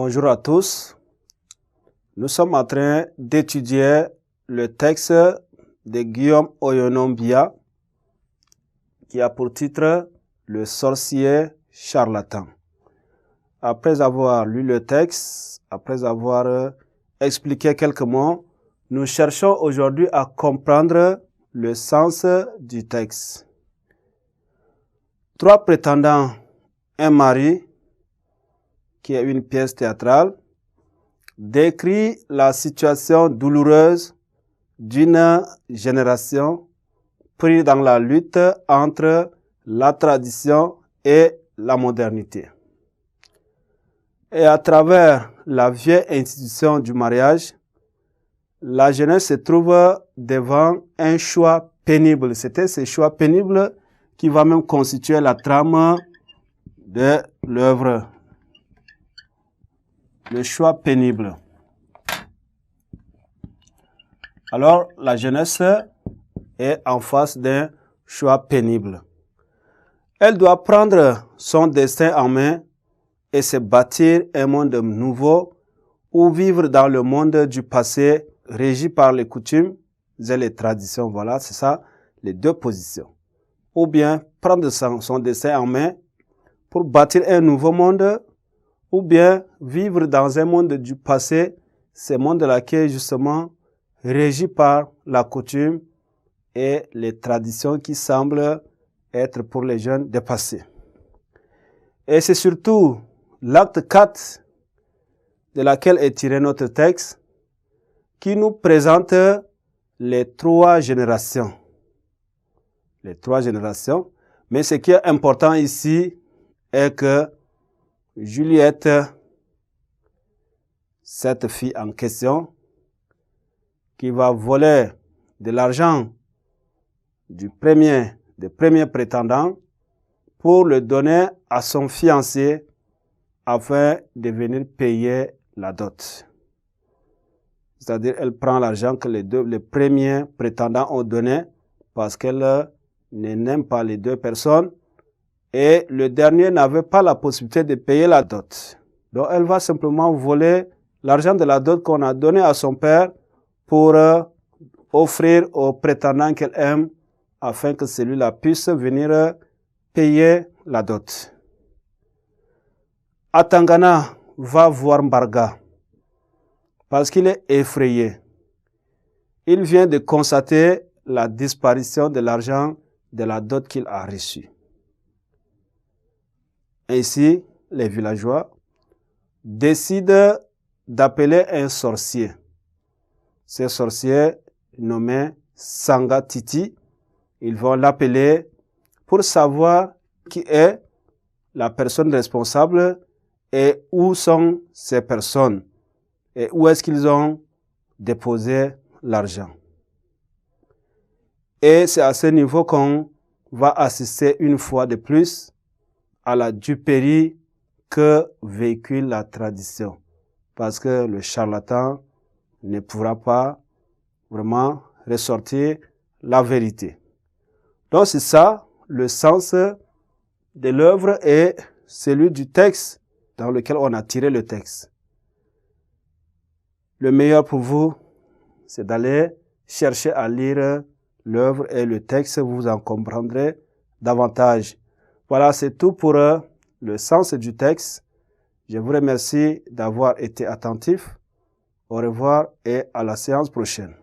Bonjour à tous. Nous sommes en train d'étudier le texte de Guillaume Oyonom-Bia qui a pour titre « Le sorcier charlatan ». Après avoir lu le texte, après avoir expliqué quelques mots, nous cherchons aujourd'hui à comprendre le sens du texte. 3 prétendants, un mari, qui est une pièce théâtrale, décrit la situation douloureuse d'une génération prise dans la lutte entre la tradition et la modernité. Et à travers la vieille institution du mariage, la jeunesse se trouve devant un choix pénible. C'était ce choix pénible qui va même constituer la trame de l'œuvre. Le choix pénible. Alors, la jeunesse est en face d'un choix pénible. Elle doit prendre son destin en main et se bâtir un monde nouveau ou vivre dans le monde du passé régi par les coutumes et les traditions. Voilà, c'est ça, les deux positions. Ou bien prendre son destin en main pour bâtir un nouveau monde, ou bien vivre dans un monde du passé, ce monde-là qui est justement régi par la coutume et les traditions qui semblent être pour les jeunes dépassées. Et c'est surtout l'acte 4 de laquelle est tiré notre texte qui nous présente les 3 générations. Les 3 générations. Mais ce qui est important ici est que Juliette, cette fille en question, qui va voler de l'argent des premiers prétendants pour le donner à son fiancé afin de venir payer la dot. C'est-à-dire, elle prend l'argent que les premiers prétendants ont donné parce qu'elle n'aime pas les 2 personnes et le dernier n'avait pas la possibilité de payer la dot. Donc, elle va simplement voler l'argent de la dot qu'on a donné à son père pour offrir au prétendant qu'elle aime afin que celui-là puisse venir payer la dot. Atangana va voir Mbarga parce qu'il est effrayé. Il vient de constater la disparition de l'argent de la dot qu'il a reçue. Ainsi, les villageois décident d'appeler un sorcier. Ce sorcier nommé Sanga Titi, ils vont l'appeler pour savoir qui est la personne responsable et où sont ces personnes et où est-ce qu'ils ont déposé l'argent. Et c'est à ce niveau qu'on va assister une fois de plus à la duperie que véhicule la tradition. Parce que le charlatan ne pourra pas vraiment ressortir la vérité. Donc c'est ça le sens de l'œuvre et celui du texte dans lequel on a tiré le texte. Le meilleur pour vous, c'est d'aller chercher à lire l'œuvre et le texte, vous en comprendrez davantage. Voilà, c'est tout pour le sens du texte. Je vous remercie d'avoir été attentif. Au revoir et à la séance prochaine.